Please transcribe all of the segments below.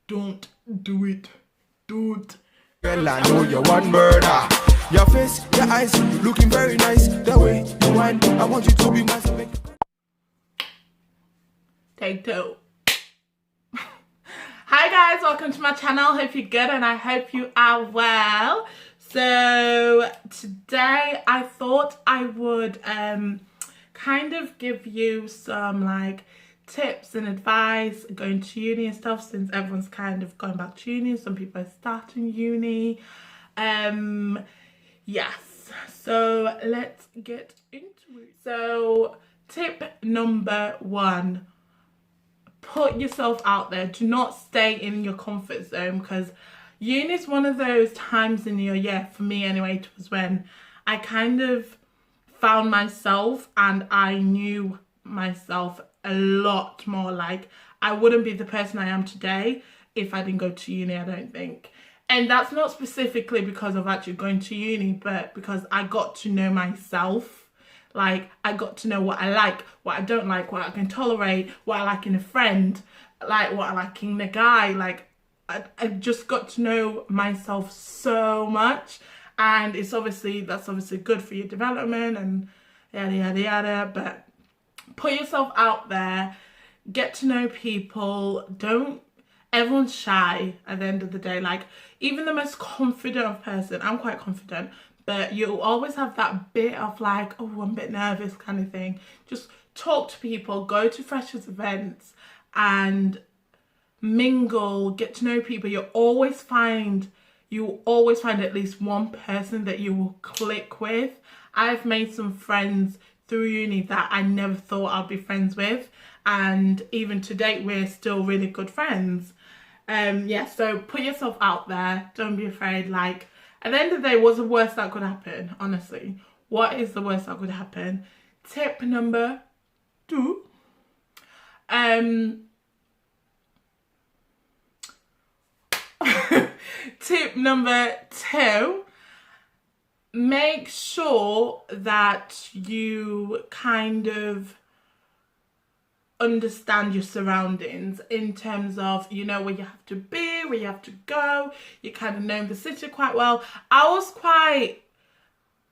Don't do it. Don't. Girl, I know you're one murder. Your face, your eyes, looking very nice. The way you whine, I want you to be my something. Take two. Hi guys, welcome to my channel. Hope you're good and I hope you are well. So today I thought I would kind of give you some like tips and advice going to uni and stuff, since everyone's kind of going back to uni. Some people are starting uni. Yes, so let's get into it. So tip number one, put yourself out there. Do not stay in your comfort zone, because uni is one of those times in your year, for me anyway, it was when I kind of found myself and I knew myself a lot more. Like, I wouldn't be the person I am today if I didn't go to uni, I don't think. And that's not specifically because of actually going to uni, but because I got to know myself. Like, I got to know what I like, what I don't like, what I can tolerate, what I like in a friend, like what I like in a guy. Like, I just got to know myself so much. And that's obviously good for your development and yada, yada, yada. But put yourself out there, get to know people. Everyone's shy at the end of the day. Like, even the most confident person, I'm quite confident, but you'll always have that bit of like, oh, I'm a bit nervous kind of thing. Just talk to people, go to freshers events and mingle, get to know people. You'll always find at least one person that you will click with. I've made some friends through uni that I never thought I'd be friends with, and even to date we're still really good friends. Yeah, so put yourself out there, don't be afraid. Like, at the end of the day, what's the worst that could happen? Honestly, what is the worst that could happen? Tip number two, tip number two, make sure that you kind of understand your surroundings in terms of, you know, where you have to be, where you have to go. You kind of know the city quite well. I was quite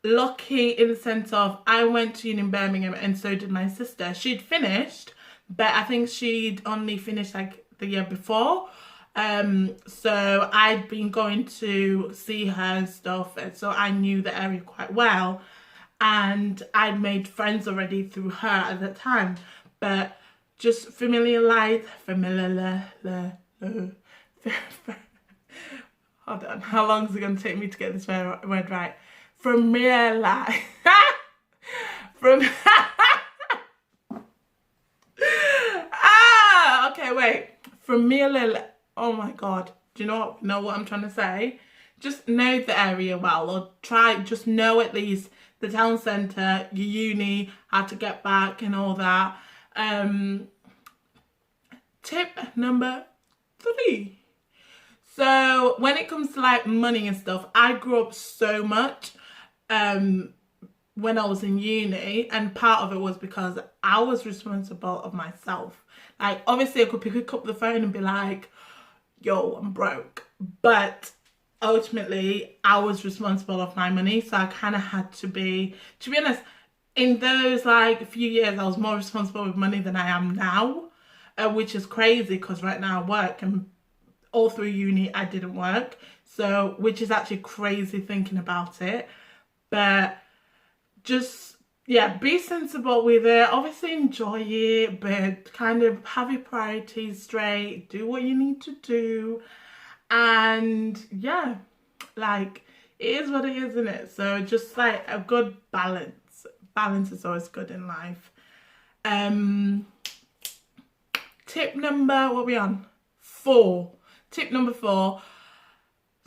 lucky in the sense of I went to uni in Birmingham and so did my sister. She'd finished, but I think she'd only finished like the year before. So I'd been going to see her and stuff, and so I knew the area quite well, and I'd made friends already through her at the time. But just hold on, how long is it going to take me to get this word right? Familiarize. Okay, wait. Familiar. Oh my god. Do you know what I'm trying to say? Just know the area well, or just know at least the town centre, your uni, how to get back and all that. Tip number three. So when it comes to like money and stuff, I grew up so much when I was in uni, and part of it was because I was responsible of myself. Like, obviously I could pick up the phone and be like, yo, I'm broke, but ultimately I was responsible of my money. So I kind of had to be honest, in those like few years I was more responsible with money than I am now, which is crazy because right now I work, and all through uni I didn't work, so which is actually crazy thinking about it. But just, yeah, be sensible with it. Obviously enjoy it, but kind of have your priorities straight, do what you need to do, and yeah, like, it is what it is, isn't it? So just like a good balance is always good in life. Tip number, what are we on? 4. Tip number 4.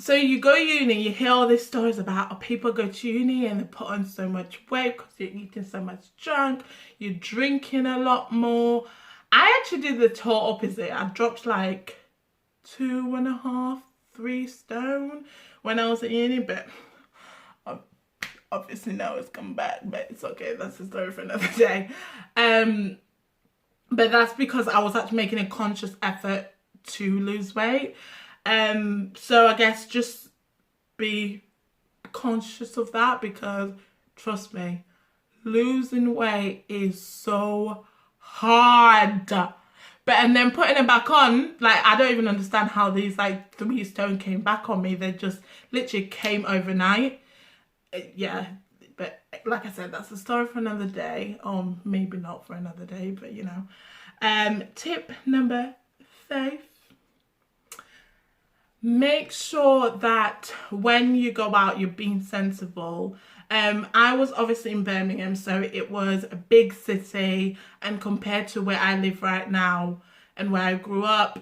So you go to uni, you hear all these stories about how people go to uni and they put on so much weight because you're eating so much junk, you're drinking a lot more. I actually did the total opposite. I dropped like 2.5, 3 stone when I was at uni, but obviously now it's come back, but it's okay, that's a story for another day. But that's because I was actually making a conscious effort to lose weight. So I guess just be conscious of that, because trust me, losing weight is so hard. But and then putting it back on, like, I don't even understand how these like 3 stone came back on me. They just literally came overnight. Yeah, but like I said, that's a story for another day, or maybe not for another day, but you know. Tip number 5. Make sure that when you go out, you're being sensible. I was obviously in Birmingham, so it was a big city, and compared to where I live right now and where I grew up,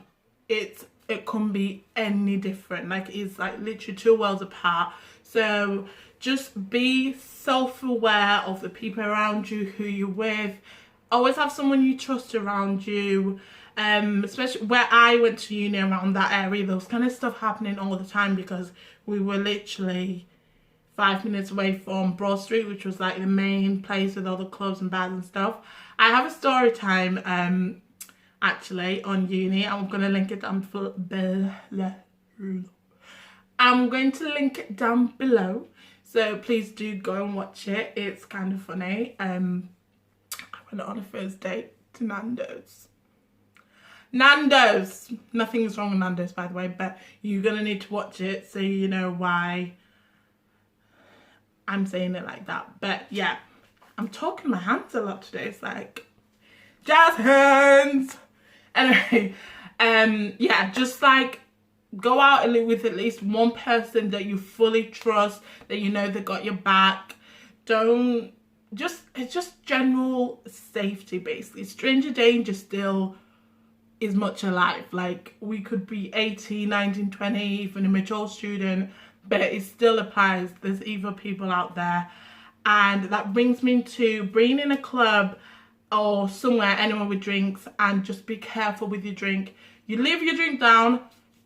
it couldn't be any different. Like, it's like literally 2 worlds apart. So just be self-aware of the people around you, who you're with. Always have someone you trust around you. Especially where I went to uni, around that area, there was kind of stuff happening all the time, because we were literally 5 minutes away from Broad Street, which was like the main place with all the clubs and bars and stuff. I have a story time actually on uni. I'm going to link it down below. I'm going to link it down below, so please do go and watch it. It's kind of funny. I went on a first date to Nando's. Nothing's wrong with Nando's, by the way, but you're gonna need to watch it so you know why I'm saying it like that. But yeah, I'm talking my hands a lot today. It's like jazz hands. Anyway, yeah, just like go out with at least one person that you fully trust, that you know they got your back. It's just general safety, basically. Stranger danger still is much alive. Like, we could be 18, 19, 20, even a mature student, but it still applies. There's evil people out there. And that brings me to being in a club or somewhere, anyone with drinks, and just be careful with your drink. You leave your drink down,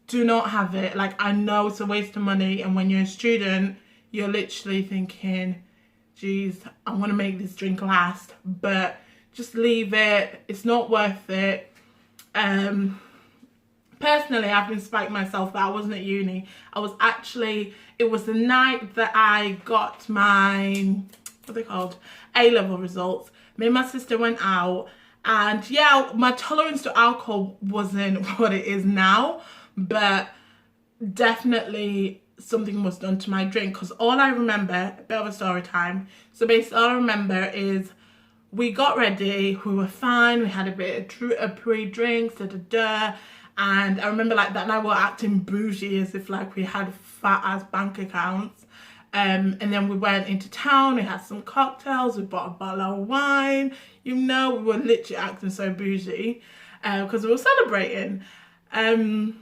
do not have it. Like, I know it's a waste of money, and when you're a student, you're literally thinking, geez, I want to make this drink last, but just leave it. It's not worth it. Personally, I've been spiked myself that I wasn't at uni. It was the night that I got my, what are they called, A-level results. Me and my sister went out, and yeah, my tolerance to alcohol wasn't what it is now, but definitely something was done to my drink, because all I remember, a bit of a story time, so basically all I remember is we got ready, we were fine, we had a bit of pre-drinks, and I remember like that night we were acting bougie, as if like we had fat ass bank accounts. And then we went into town, we had some cocktails, we bought a bottle of wine, you know, we were literally acting so bougie, because we were celebrating. And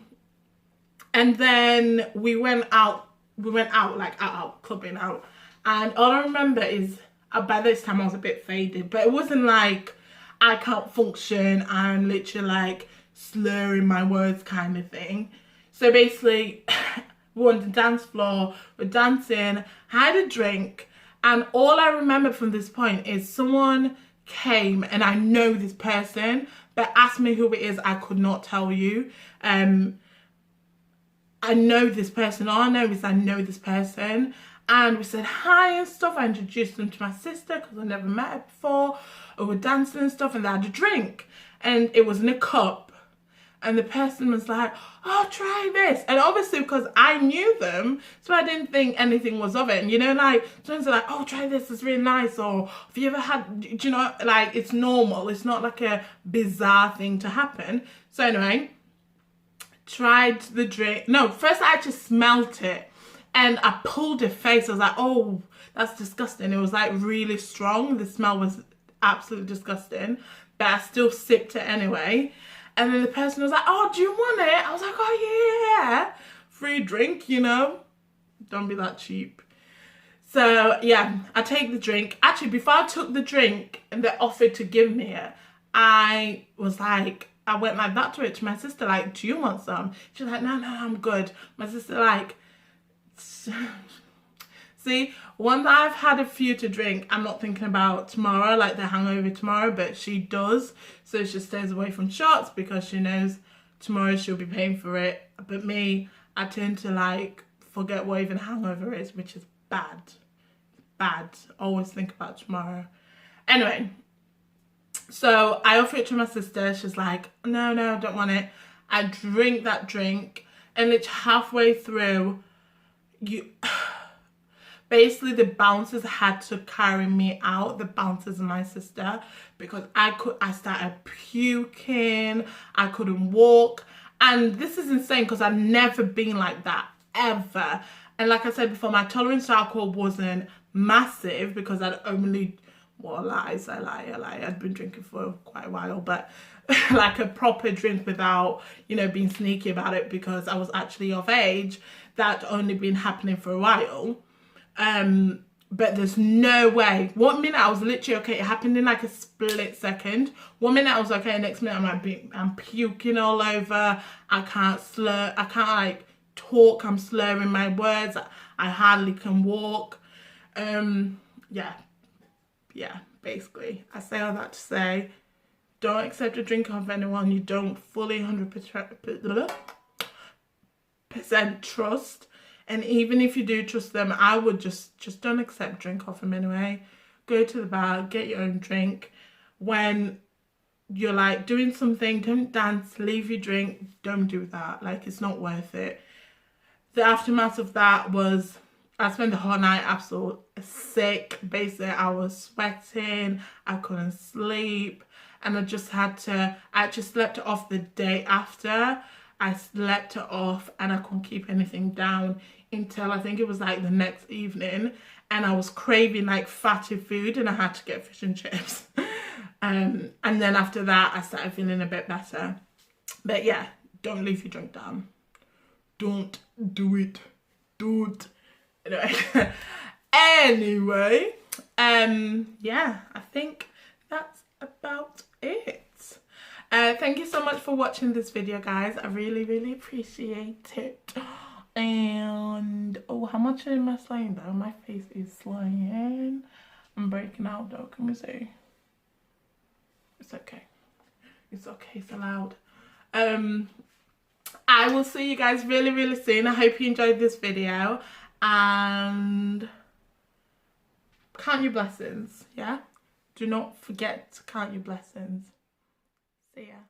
then we went out, like out, clubbing out. And all I remember is, by this time I was a bit faded, but it wasn't like I can't function, I'm literally like slurring my words kind of thing. So basically, we were on the dance floor, we're dancing, had a drink, and all I remember from this point is someone came, and I know this person, but ask me who it is, I could not tell you. I know this person, all I know is I know this person. And we said hi and stuff. I introduced them to my sister, because I never met her before. We were dancing and stuff, and they had a drink. And it was in a cup. And the person was like, oh, try this. And obviously, because I knew them, so I didn't think anything was of it. And you know, like, sometimes they're like, oh, try this, it's really nice. Or have you ever had, do you know, like, it's normal. It's not like a bizarre thing to happen. So anyway, tried the drink. No, first I actually smelt it. And I pulled her face. I was like, oh, that's disgusting. It was like really strong. The smell was absolutely disgusting. But I still sipped it anyway. And then the person was like, oh, do you want it? I was like, oh, yeah. Free drink, you know. Don't be that cheap. So, yeah, I take the drink. Actually, before I took the drink and they offered to give me it, I was like, I went like that to it, to my sister, like, do you want some? She's like, no, I'm good. My sister, like, see, once I've had a few to drink, I'm not thinking about tomorrow, like the hangover tomorrow, but she does. So she stays away from shots because she knows tomorrow she'll be paying for it. But me, I tend to like forget what even hangover is, which is bad. Bad. Always think about tomorrow. Anyway, so I offer it to my sister. She's like, no, I don't want it. I drink that drink, and it's halfway through, basically the bouncers had to carry me out, the bouncers and my sister, because I started puking, I couldn't walk. And this is insane because I've never been like that, ever. And like I said before, my tolerance to alcohol wasn't massive because I'd only, well, I lie. I'd been drinking for quite a while, but like a proper drink without, you know, being sneaky about it because I was actually of age, that only been happening for a while. But there's no way. 1 minute I was literally okay. It happened in like a split second. 1 minute I was okay. Next minute I'm puking all over. I can't like talk. I'm slurring my words. I hardly can walk. Yeah. Basically, I say all that to say, don't accept a drink off anyone you don't fully 100% trust. And even if you do trust them, I would just don't accept drink off them anyway. Go to the bar, get your own drink. When you're like doing something, don't dance, leave your drink, don't do that. Like, it's not worth it. The aftermath of that was, I spent the whole night absolutely sick. Basically, I was sweating, I couldn't sleep, and I actually slept it off the day after. I slept it off and I couldn't keep anything down until I think it was like the next evening, and I was craving like fatty food and I had to get fish and chips. And then after that I started feeling a bit better. But yeah, don't leave your drink down. Don't do it. Don't. Anyway, yeah, I think that's about it. Thank you so much for watching this video, guys. I really appreciate it. And oh, how much am I slaying though? My face is slaying. I'm breaking out though. Can we see? It's okay. It's okay. It's allowed. I will see you guys really soon. I hope you enjoyed this video, and count your blessings. Yeah, do not forget to count your blessings. See ya.